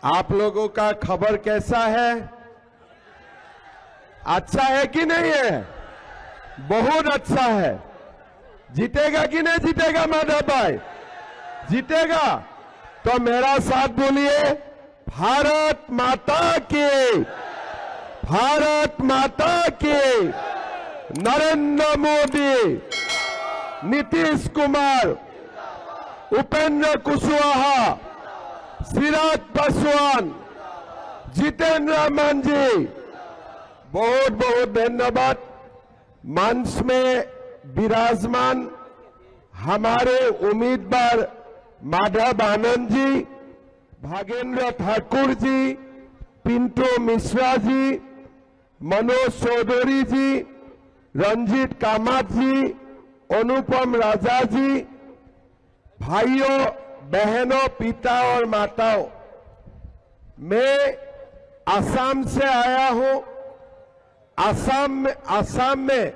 आप लोगों का खबर कैसा है? अच्छा है कि नहीं है? बहुत अच्छा है। जीतेगा कि नहीं जीतेगा माधव भाई? जीतेगा। तो मेरा साथ बोलिए, भारत माता की, भारत माता की। नरेंद्र मोदी, नीतीश कुमार, उपेंद्र कुशवाहा, चिराग पासवान, जितेंद्र मांझी, बहुत बहुत धन्यवाद। मंच में विराजमान हमारे उम्मीदवार माधव आनंद जी, भागेंद्र ठाकुर जी, पिंटू मिश्रा जी, मनोज चौधरी जी, रंजीत कामत जी, अनुपम राजा जी, भाइयों बहनों, पिता और माताओं, मैं असम से आया हूं। असम में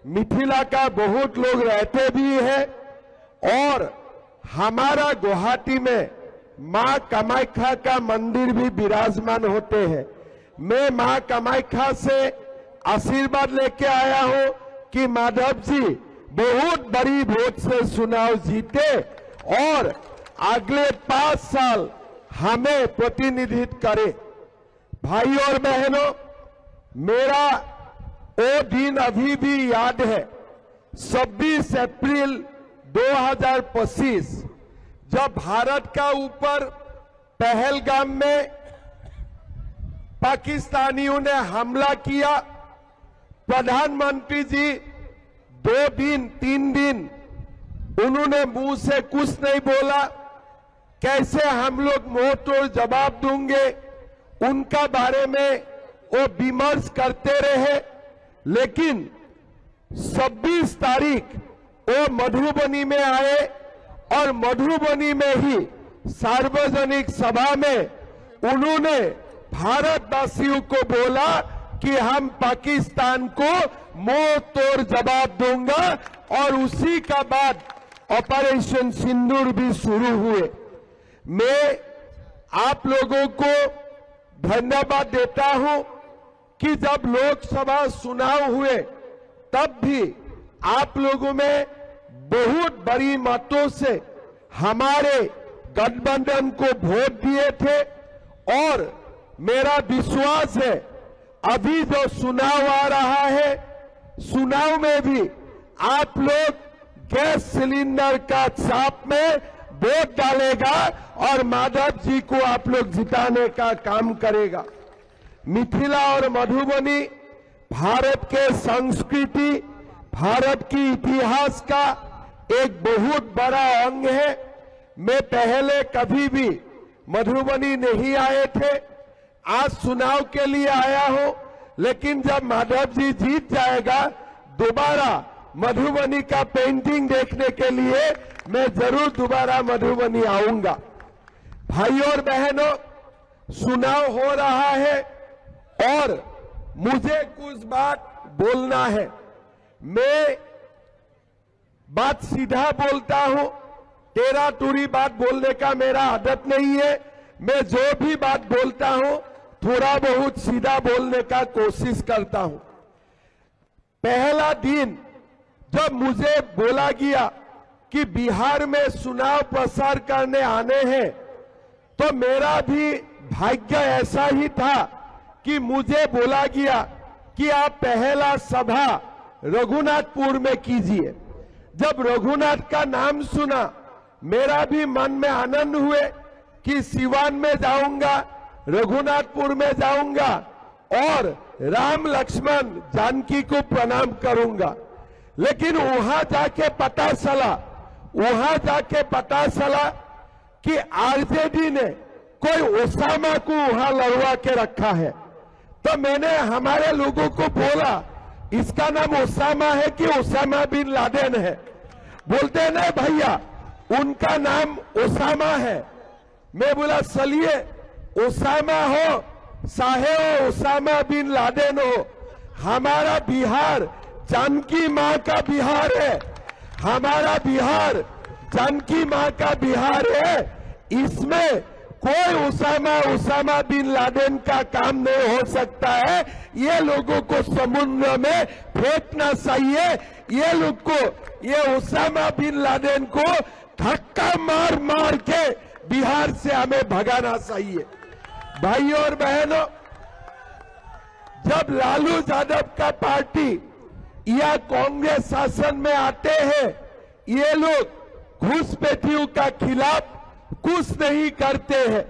मिथिला का बहुत लोग रहते भी हैं और हमारा गुवाहाटी में मां कामाख्या का मंदिर भी विराजमान होते हैं। मैं मां कामाख्या से आशीर्वाद लेके आया हूं कि माधव जी बहुत बड़ी वोट से चुनाव जीते और अगले 5 साल हमें प्रतिनिधित्व करे। भाई और बहनों, मेरा वो दिन अभी भी याद है, 26 अप्रैल 2025, जब भारत का ऊपर पहलगाम में पाकिस्तानियों ने हमला किया। प्रधानमंत्री जी 2 दिन 3 दिन उन्होंने मुंह से कुछ नहीं बोला। कैसे हम लोग मुंह तोड़ जवाब दूंगे, उनका बारे में वो विमर्श करते रहे। लेकिन 26 तारीख वो मधुबनी में आए और मधुबनी में ही सार्वजनिक सभा में उन्होंने भारतवासियों को बोला कि हम पाकिस्तान को मुंह तोड़ जवाब दूंगा और उसी का बाद ऑपरेशन सिंदूर भी शुरू हुए। मैं आप लोगों को धन्यवाद देता हूं कि जब लोकसभा चुनाव हुए तब भी आप लोगों में बहुत बड़ी मतों से हमारे गठबंधन को वोट दिए थे और मेरा विश्वास है अभी जो चुनाव आ रहा है, चुनाव में भी आप लोग गैस सिलेंडर का छाप में वोट डालेगा और माधव जी को आप लोग जिताने का काम करेगा। मिथिला और मधुबनी भारत के संस्कृति, भारत की इतिहास का एक बहुत बड़ा अंग है। मैं पहले कभी भी मधुबनी नहीं आए थे, आज चुनाव के लिए आया हूं, लेकिन जब माधव जी जीत जाएगा दोबारा मधुबनी का पेंटिंग देखने के लिए मैं जरूर दोबारा मधुबनी आऊंगा। भाइयों और बहनों, चुनाव हो रहा है और मुझे कुछ बात बोलना है। मैं बात सीधा बोलता हूं, टेढ़ा टूरी बात बोलने का मेरा आदत नहीं है। मैं जो भी बात बोलता हूं थोड़ा बहुत सीधा बोलने का कोशिश करता हूं। पहला दिन जब मुझे बोला गया कि बिहार में चुनाव प्रचार करने आने हैं, तो मेरा भी भाग्य ऐसा ही था कि मुझे बोला गया कि आप पहला सभा रघुनाथपुर में कीजिए। जब रघुनाथ का नाम सुना मेरा भी मन में आनंद हुए कि सिवान में जाऊंगा, रघुनाथपुर में जाऊंगा और राम लक्ष्मण जानकी को प्रणाम करूंगा। लेकिन वहां जाके पता चला कि आरजेडी ने कोई ओसामा को वहां लड़वा के रखा है। तो मैंने हमारे लोगों को बोला, इसका नाम ओसामा है कि ओसामा बिन लादेन है? बोलते नहीं भैया, उनका नाम ओसामा है। मैं बोला चलिए, ओसामा हो चाहे हो ओसामा बिन लादेन हो, हमारा बिहार जानकी मां का बिहार है। हमारा बिहार जानकी मां का बिहार है। इसमें कोई उसामा बिन लादेन का काम नहीं हो सकता है। ये लोगों को समुद्र में फेंकना चाहिए। ये लोग को, ये उसामा बिन लादेन को धक्का मार मार के बिहार से हमें भगाना चाहिए। भाइयों और बहनों, जब लालू यादव का पार्टी या कांग्रेस शासन में आते हैं, ये लोग घुसपैठियों का खिलाफ कुछ नहीं करते हैं।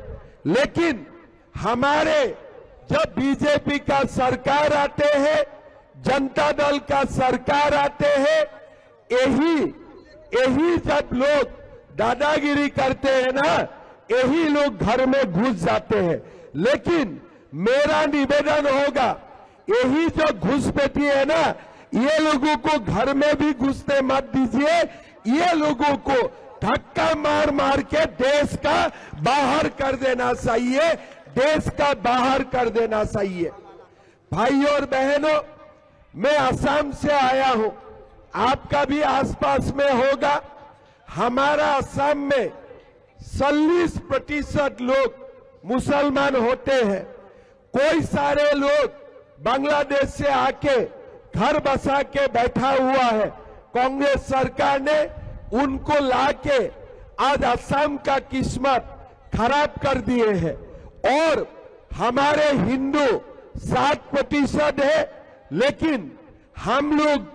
लेकिन हमारे जब बीजेपी का सरकार आते हैं, जनता दल का सरकार आते हैं, यही जब लोग दादागिरी करते हैं ना, यही लोग घर में घुस जाते हैं। लेकिन मेरा निवेदन होगा, यही जो घुसपैठी है ना, ये लोगों को घर में भी घुसने मत दीजिए। ये लोगों को धक्का मार मार के देश का बाहर कर देना चाहिए, देश का बाहर कर देना चाहिए। भाइयों और बहनों, मैं असम से आया हूं, आपका भी आसपास में होगा। हमारा असम में 40% लोग मुसलमान होते हैं। कोई सारे लोग बांग्लादेश से आके घर बसा के बैठा हुआ है। कांग्रेस सरकार ने उनको लाके आज असम का किस्मत खराब कर दिए हैं। और हमारे हिंदू 7% है, लेकिन हम लोग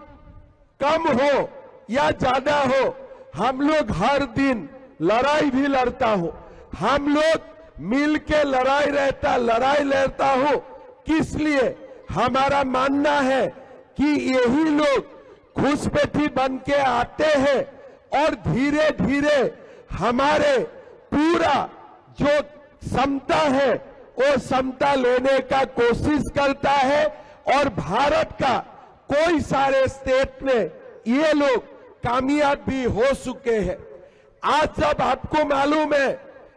कम हो या ज्यादा हो, हम लोग हर दिन लड़ाई भी लड़ता हो, हम लोग मिल के लड़ाई लड़ता हो। किस लिए? हमारा मानना है कि यही लोग घुसपैठी बन के आते हैं और धीरे धीरे हमारे पूरा जो समता है वो समता लेने का कोशिश करता है। और भारत का कोई सारे स्टेट में ये लोग कामयाब भी हो चुके हैं। आज जब आपको मालूम है,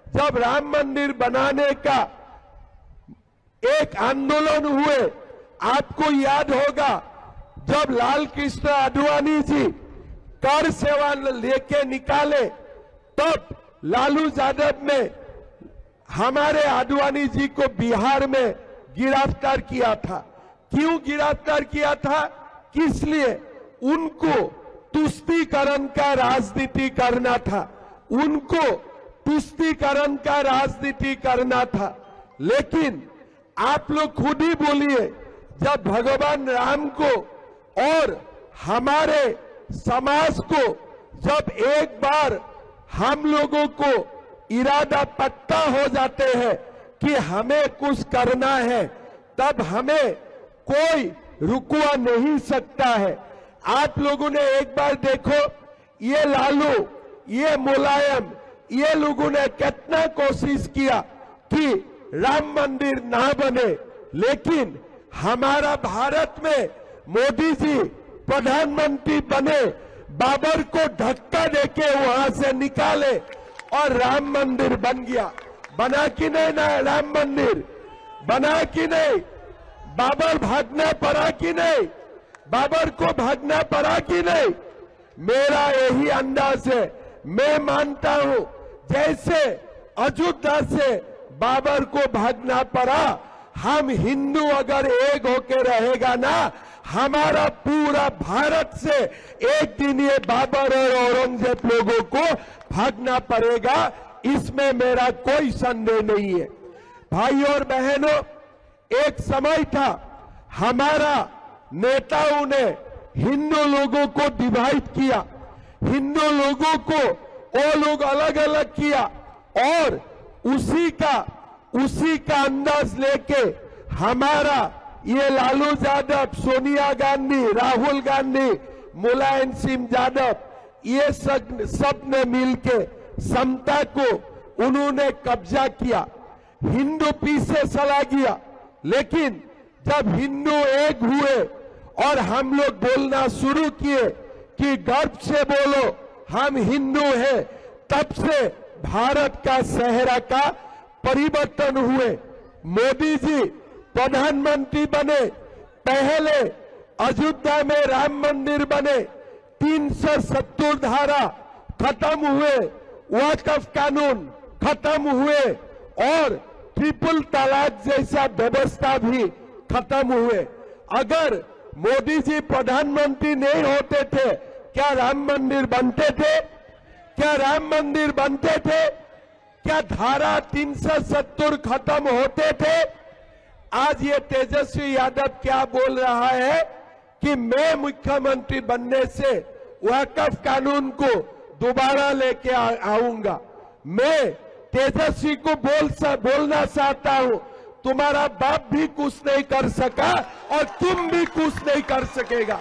जब राम मंदिर बनाने का एक आंदोलन हुए, आपको याद होगा जब लाल कृष्ण आडवाणी जी कर सेवा लेके निकाले, तब लालू यादव ने हमारे आडवाणी जी को बिहार में गिरफ्तार किया था। क्यों गिरफ्तार किया था? किस लिए? उनको तुष्टीकरण का राजनीति करना था, उनको तुष्टीकरण का राजनीति करना था। लेकिन आप लोग खुद ही बोलिए, जब भगवान राम को और हमारे समाज को जब एक बार हम लोगों को इरादा पक्का हो जाते हैं कि हमें कुछ करना है, तब हमें कोई रुकवा नहीं सकता है। आप लोगों ने एक बार देखो, ये लालू, ये मुलायम, ये लोगों ने कितना कोशिश किया कि राम मंदिर ना बने। लेकिन हमारा भारत में मोदी जी प्रधानमंत्री बने, बाबर को धक्का देके वहां से निकाले और राम मंदिर बन गया। बना कि नहीं ना राम मंदिर? बना कि नहीं? बाबर भागना पड़ा कि नहीं? बाबर को भागना पड़ा कि नहीं? मेरा यही अंदाज है। मैं मानता हूं जैसे अयोध्या से बाबर को भागना पड़ा, हम हिंदू अगर एक होकर रहेगा ना, हमारा पूरा भारत से एक दिन ये बाबर और औरंगजेब लोगों को भागना पड़ेगा। इसमें मेरा कोई संदेह नहीं है। भाइयों और बहनों, एक समय था हमारा नेताओं ने हिंदू लोगों को डिवाइड किया, हिंदू लोगों को वो लोग अलग अलग किया और उसी का अंदाज लेके हमारा ये लालू यादव, सोनिया गांधी, राहुल गांधी, मुलायम सिंह यादव, ये सब ने मिलके समता को उन्होंने कब्जा किया। हिंदू पीछे चला गया। लेकिन जब हिंदू एक हुए और हम लोग बोलना शुरू किए कि गर्व से बोलो हम हिंदू हैं, तब से भारत का चेहरा का परिवर्तन हुए। मोदी जी प्रधानमंत्री बने, पहले अयोध्या में राम मंदिर बने, 370 धारा खत्म हुए, वक्फ कानून खत्म हुए, और ट्रिपल तलाक जैसा व्यवस्था भी खत्म हुए। अगर मोदी जी प्रधानमंत्री नहीं होते थे, क्या राम मंदिर बनते थे? क्या राम मंदिर बनते थे? क्या धारा 370 खत्म होते थे? आज ये तेजस्वी यादव क्या बोल रहा है कि मैं मुख्यमंत्री बनने से वक्फ कानून को दोबारा लेके आऊंगा। मैं तेजस्वी को बोलना चाहता हूं, तुम्हारा बाप भी कुछ नहीं कर सका और तुम भी कुछ नहीं कर सकेगा।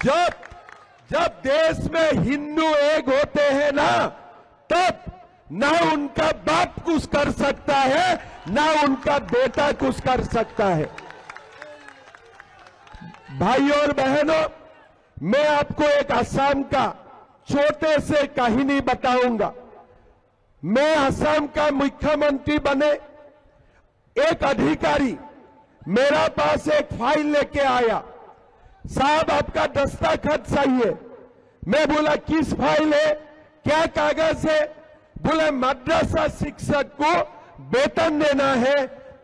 जब देश में हिंदू एक होते हैं ना, तब ना उनका बाप कुछ कर सकता है, ना उनका बेटा कुछ कर सकता है। भाइयों और बहनों, मैं आपको एक असम का छोटे से कहानी बताऊंगा। मैं असम का मुख्यमंत्री बने, एक अधिकारी मेरा पास एक फाइल लेके आया, साहब आपका दस्तखत चाहिए। मैं बोला किस फाइल है, क्या कागज है? बोला मद्रासा शिक्षक को वेतन देना है,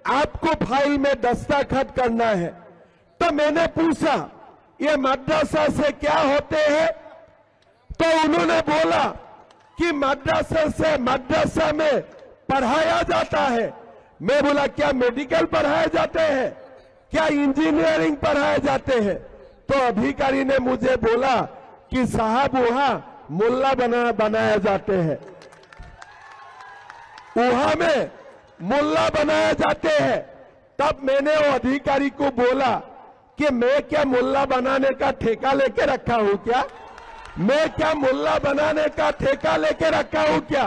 आपको फाइल में दस्तखत करना है। तो मैंने पूछा ये मद्रासा से क्या होते हैं? तो उन्होंने बोला कि मद्रासा में पढ़ाया जाता है। मैं बोला क्या मेडिकल पढ़ाए जाते हैं, क्या इंजीनियरिंग पढ़ाए जाते हैं? तो अधिकारी ने मुझे बोला कि साहब वहां मुल्ला बनाया जाते हैं, वहां में मुल्ला बनाए जाते हैं। तब मैंने वो अधिकारी को बोला कि मैं क्या मुल्ला बनाने का ठेका लेके रखा हूं क्या? मैं क्या मुल्ला बनाने का ठेका लेके रखा हूं क्या?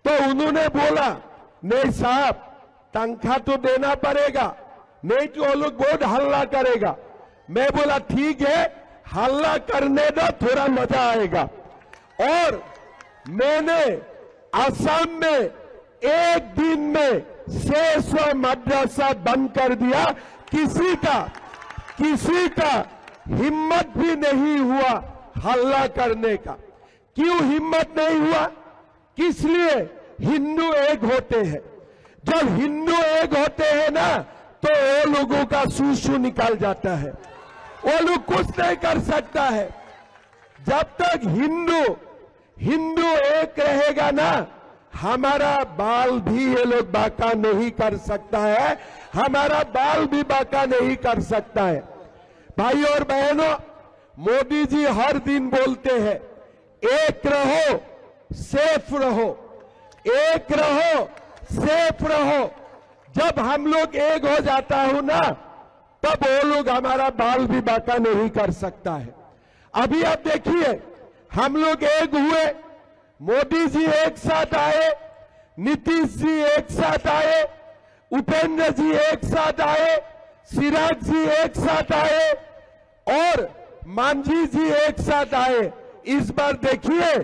तो उन्होंने बोला नहीं साहब, तनख्वाह तो देना पड़ेगा, नहीं तो वो लोग बहुत हल्ला करेगा। मैं बोला ठीक है, हल्ला करने दो, थोड़ा मजा आएगा। और मैंने असम में एक दिन में 600 मद्रासा बंद कर दिया। किसी का हिम्मत भी नहीं हुआ हल्ला करने का। क्यों हिम्मत नहीं हुआ? किस लिए? हिंदू एक होते हैं। जब हिंदू एक होते हैं ना, तो वो लोगों का सूसू निकल जाता है, वो लोग कुछ नहीं कर सकता है। जब तक हिंदू एक रहेगा ना, हमारा बाल भी ये लोग बाका नहीं कर सकता है, हमारा बाल भी बाका नहीं कर सकता है। भाइयों और बहनों, मोदी जी हर दिन बोलते हैं एक रहो सेफ रहो, एक रहो सेफ रहो। जब हम लोग एक हो जाता हूं ना, तब वो लोग हमारा बाल भी बाका नहीं कर सकता है। अभी आप देखिए, हम लोग एक हुए, मोदी जी एक साथ आए, नीतीश जी एक साथ आए, उपेंद्र जी एक साथ आए, सिराज जी एक साथ आए और मांझी जी एक साथ आए। इस बार देखिए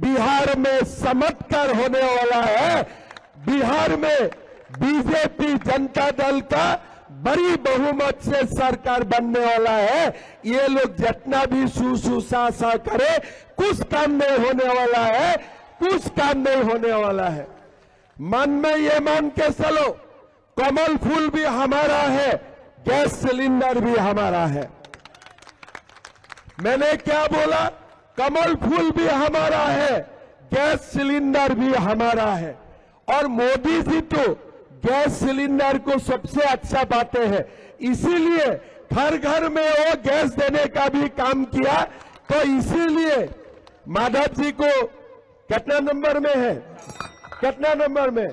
बिहार में चमत्कार होने वाला है। बिहार में बीजेपी जनता दल का बड़ी बहुमत से सरकार बनने वाला है। ये लोग जितना भी सा करे, कुछ काम नहीं होने वाला है, कुछ काम नहीं होने वाला है। मन में ये मान के चलो, कमल फूल भी हमारा है, गैस सिलेंडर भी हमारा है। मैंने क्या बोला? कमल फूल भी हमारा है, गैस सिलेंडर भी हमारा है। और मोदी जी तो गैस सिलेंडर को सबसे अच्छा पाते हैं, इसीलिए घर घर में वो गैस देने का भी काम किया। तो इसीलिए माधव जी को कितना नंबर में है? कितना नंबर में?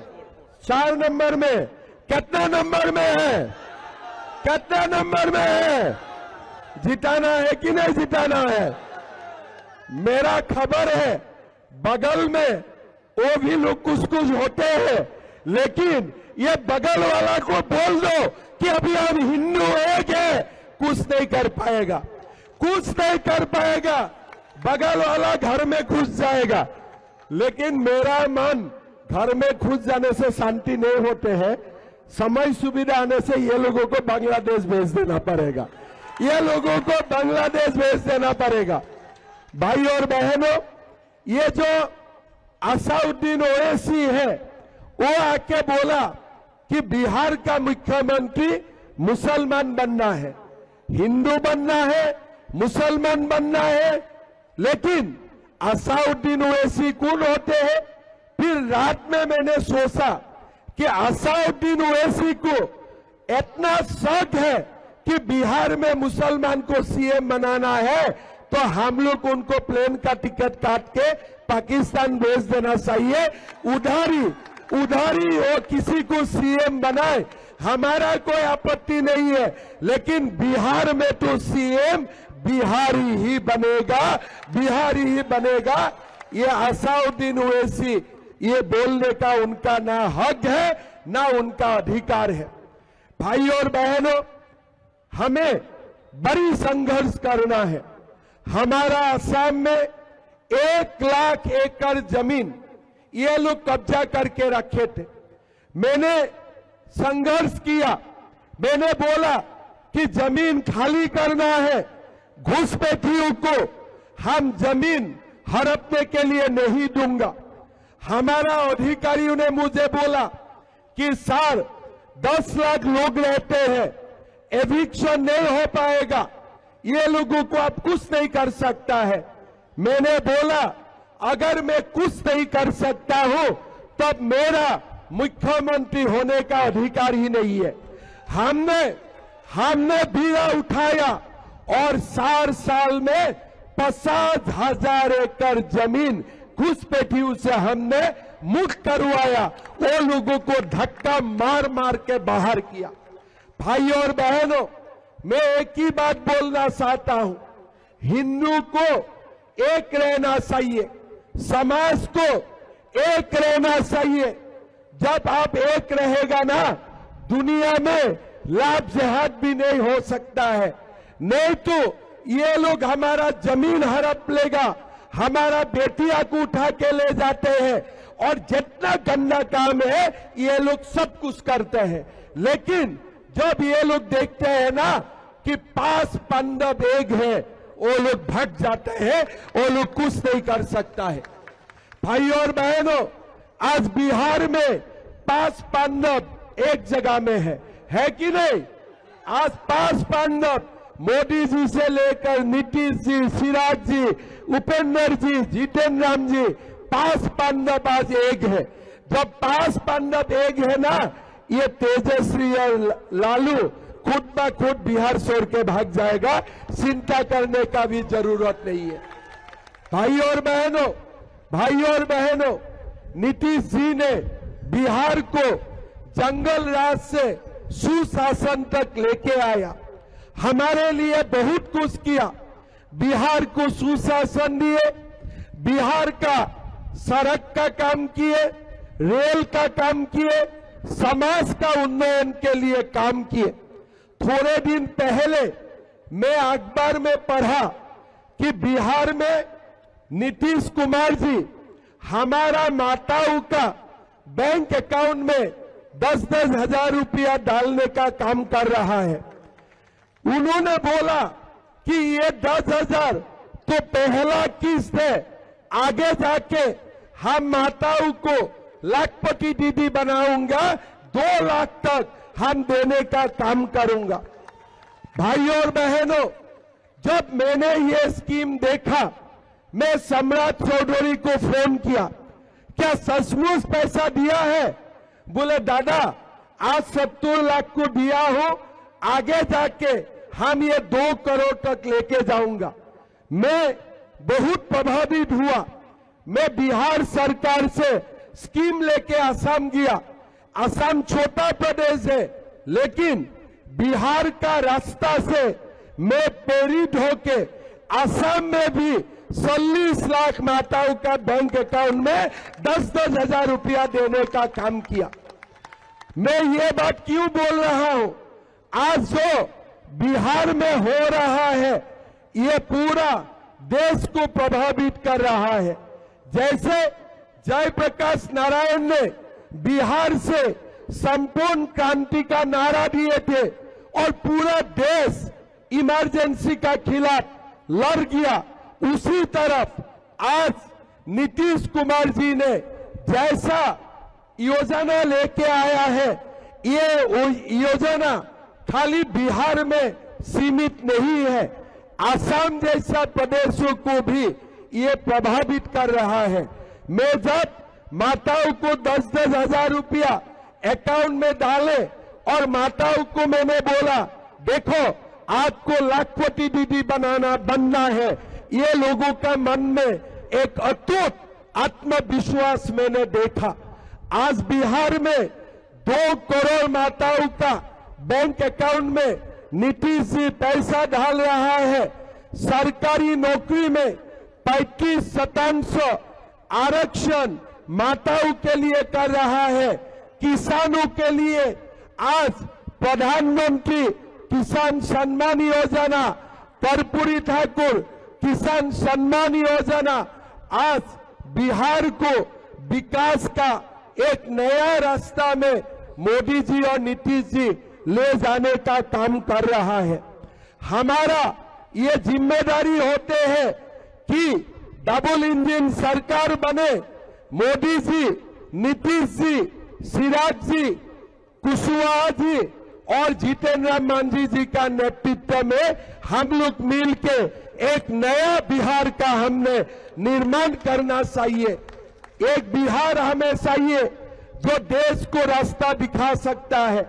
4 नंबर में। कितना नंबर में है? कितना नंबर में है? जिताना है कि नहीं जिताना है? मेरा खबर है बगल में वो भी लोग कुछ होते हैं, लेकिन ये बगल वाला को बोल दो कि अभी हम हिंदू एक है, कुछ नहीं कर पाएगा, कुछ नहीं कर पाएगा। बगल वाला घर में घुस जाएगा, लेकिन मेरा मन घर में घुस जाने से शांति नहीं होते हैं। समय सुविधा आने से ये लोगों को बांग्लादेश भेज देना पड़ेगा, ये लोगों को बांग्लादेश भेज देना पड़ेगा। भाई और बहनों, ये जो असाउद्दीन ओवैसी है, वो आके बोला कि बिहार का मुख्यमंत्री मुसलमान बनना है, हिंदू बनना है, मुसलमान बनना है। लेकिन असाउद्दीन ओवैसी कौन होते हैं? फिर रात में मैंने सोचा कि असाउद्दीन ओवैसी को इतना शक है कि बिहार में मुसलमान को सीएम बनाना है, तो हम लोग उनको प्लेन का टिकट काट के पाकिस्तान भेज देना चाहिए। उधारी वो किसी को सीएम बनाए, हमारा कोई आपत्ति नहीं है, लेकिन बिहार में तो सीएम बिहारी ही बनेगा, बिहारी ही बनेगा। ये असाउद्दीन ओवैसी ये बोलने का उनका ना हक है ना उनका अधिकार है। भाई और बहनों, हमें बड़ी संघर्ष करना है। हमारा असम में 1 लाख एकड़ जमीन ये लोग कब्जा करके रखे थे। मैंने संघर्ष किया, मैंने बोला कि जमीन खाली करना है, घुसपैठियों को हम जमीन हड़पने के लिए नहीं दूंगा। हमारा अधिकारियों ने मुझे बोला कि सर 10 लाख लोग रहते हैं, एविक्शन नहीं हो पाएगा, ये लोगों को आप कुछ नहीं कर सकता है। मैंने बोला अगर मैं कुछ नहीं कर सकता हूं तब मेरा मुख्यमंत्री होने का अधिकार ही नहीं है। हमने बीड़ा उठाया और 4 साल में 50,000 एकड़ जमीन घुसपैठियों से हमने मुक्त करवाया, वो लोगों को धक्का मार मार के बाहर किया। भाई और बहनों, मैं एक ही बात बोलना चाहता हूं, हिंदू को एक रहना चाहिए, समाज को एक रहना चाहिए। जब आप एक रहेगा ना, दुनिया में लाभ जिहाद भी नहीं हो सकता है। नहीं तो ये लोग हमारा जमीन हड़प लेगा, हमारा बेटिया को उठा के ले जाते हैं, और जितना गंदा काम है ये लोग सब कुछ करते हैं। लेकिन जब ये लोग देखते हैं ना कि पास पांडव एक है, वो लोग भग जाते हैं, वो लोग कुछ नहीं कर सकता है। भाई और बहनों, आज बिहार में 5 पांडव एक जगह में है कि नहीं? आज 5 पांडव मोदी जी से लेकर नीतीश जी, सिराज जी, उपेंद्र जी, जितेंद्र राम जी, 5 पांडव आज एक है। जब 5 पांडव एक है ना, ये तेजस्वी और लालू खुद ब खुद बिहार छोड़ के भाग जाएगा, चिंता करने का भी जरूरत नहीं है। भाई और बहनों, नीतीश जी ने बिहार को जंगल राज से सुशासन तक लेके आया, हमारे लिए बहुत कुछ किया। बिहार को सुशासन दिए, बिहार का सड़क का काम किए, रेल का काम किए, समाज का उन्नयन के लिए काम किए। थोड़े दिन पहले मैं अखबार में पढ़ा कि बिहार में नीतीश कुमार जी हमारा माताओं का बैंक अकाउंट में 10-10 हजार रुपया डालने का काम कर रहा है। उन्होंने बोला कि ये 10,000 तो पहला किस्त है, आगे जाके हम माताओं को लाखपति दीदी बनाऊंगा, 2 लाख तक हम देने का काम करूंगा। भाई और बहनों, जब मैंने ये स्कीम देखा, मैं सम्राट चौधरी को फोन किया, क्या सचमुच पैसा दिया है? बोले दादा आज 70 लाख को दिया हो, आगे जाके हम ये 2 करोड़ तक लेके जाऊंगा। मैं बहुत प्रभावित हुआ। मैं बिहार सरकार से स्कीम लेके असम गया। असम छोटा प्रदेश है, लेकिन बिहार का रास्ता से मैं प्रेरित होके असम में भी 40 लाख माताओं का बैंक अकाउंट में 10-10 हजार रुपया देने का काम किया। मैं ये बात क्यों बोल रहा हूं? आज जो बिहार में हो रहा है, ये पूरा देश को प्रभावित कर रहा है। जैसे जयप्रकाश नारायण ने बिहार से संपूर्ण क्रांति का नारा दिए थे और पूरा देश इमरजेंसी का खिलाफ लड़ गया, उसी तरफ आज नीतीश कुमार जी ने जैसा योजना लेके आया है, ये योजना खाली बिहार में सीमित नहीं है, आसाम जैसा प्रदेशों को भी ये प्रभावित कर रहा है। मैं जब माताओं को 10-10 हजार रुपया अकाउंट में डाले और माताओं को मैंने बोला देखो आपको लाखपति दीदी बनना है, ये लोगों का मन में एक अटूट आत्मविश्वास मैंने देखा। आज बिहार में 2 करोड़ माताओं का बैंक अकाउंट में नीतीश जी पैसा डाल रहा है। सरकारी नौकरी में 35% आरक्षण माताओं के लिए कर रहा है। किसानों के लिए आज प्रधानमंत्री किसान सम्मान योजना, कर्पूरी ठाकुर किसान सम्मान योजना आज बिहार को विकास का एक नया रास्ता में मोदी जी और नीतीश जी ले जाने का काम कर रहा है। हमारा ये जिम्मेदारी होते हैं कि डबल इंजन सरकार बने। मोदी जी, नीतीश जी, सिराज जी, कुशवाहा जी और जितेंद्र मांझी जी का नेतृत्व में हम लोग मिलके एक नया बिहार का हमने निर्माण करना चाहिए। एक बिहार हमें चाहिए जो देश को रास्ता दिखा सकता है।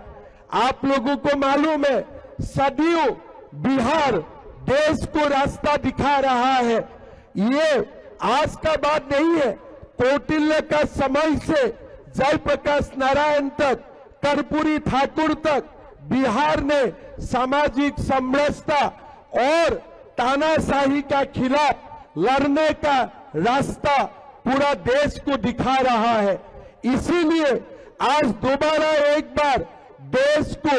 आप लोगों को मालूम है सदियों बिहार देश को रास्ता दिखा रहा है। ये आज का बात नहीं है, कौटिल्य का समय से जयप्रकाश नारायण तक, कर्पूरी ठाकुर तक बिहार ने सामाजिक समरसता और तानाशाही का खिलाफ लड़ने का रास्ता पूरा देश को दिखा रहा है। इसीलिए आज दोबारा एक बार देश को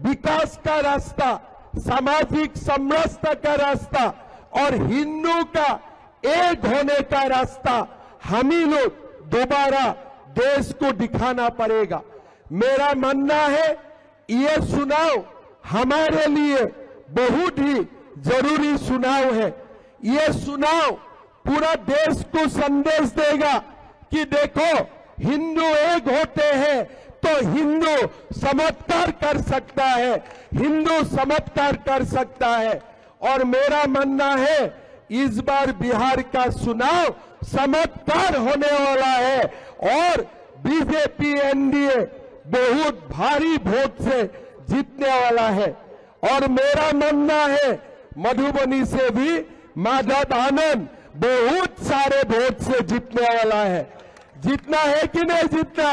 विकास का रास्ता, सामाजिक समरसता का रास्ता और हिंदू का एक होने का रास्ता हम ही लोग दोबारा देश को दिखाना पड़ेगा। मेरा मानना है ये चुनाव हमारे लिए बहुत ही जरूरी चुनाव है। ये चुनाव पूरा देश को संदेश देगा कि देखो हिंदू एक होते हैं तो हिंदू चमत्कार कर सकता है, हिंदू चमत्कार कर सकता है। और मेरा मानना है इस बार बिहार का चुनाव चमत्कार होने वाला है और बीजेपी एनडीए बहुत भारी वोट से जीतने वाला है। और मेरा मानना है मधुबनी से भी माधव आनंद बहुत सारे वोट से जीतने वाला है। जीतना है कि नहीं जीतना?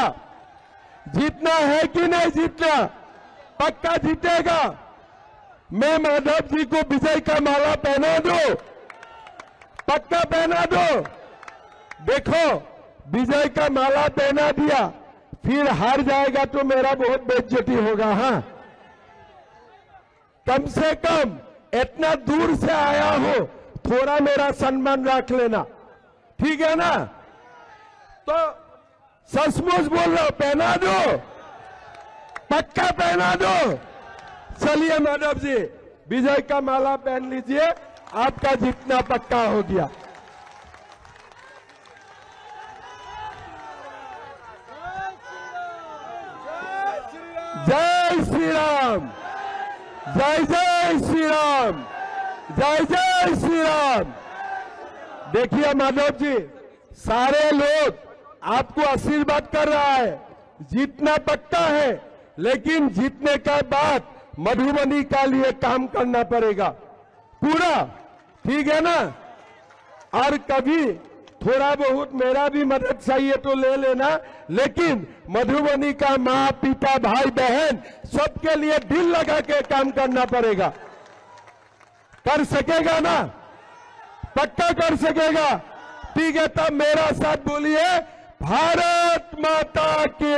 जीतना है कि नहीं जीतना? पक्का जीतेगा। मैं माधव जी को विजय का माला पहना दो, पक्का पहना दो। देखो विजय का माला पहना दिया, फिर हार जाएगा तो मेरा बहुत बेइज्जती होगा। हाँ, कम से कम इतना दूर से आया हो, थोड़ा मेरा सम्मान रख लेना, ठीक है ना? तो सचमुच बोल रहा हूं, पहना दो, पक्का पहना दो। चलिए माधव जी विजय का माला पहन लीजिए, आपका जीतना पक्का हो गया। जय श्री राम, जय जय श्री राम, जय जय श्री राम। देखिए माधव जी, सारे लोग आपको आशीर्वाद कर रहा है, जीतना पक्का है, लेकिन जीतने के बाद मधुबनी का लिए काम करना पड़ेगा पूरा, ठीक है ना? और कभी थोड़ा बहुत मेरा भी मदद चाहिए तो ले लेना, लेकिन मधुबनी का माँ पिता भाई बहन सबके लिए दिल लगा के काम करना पड़ेगा। कर सकेगा ना? पक्का कर सकेगा? ठीक है, तब मेरा साथ बोलिए भारत माता की।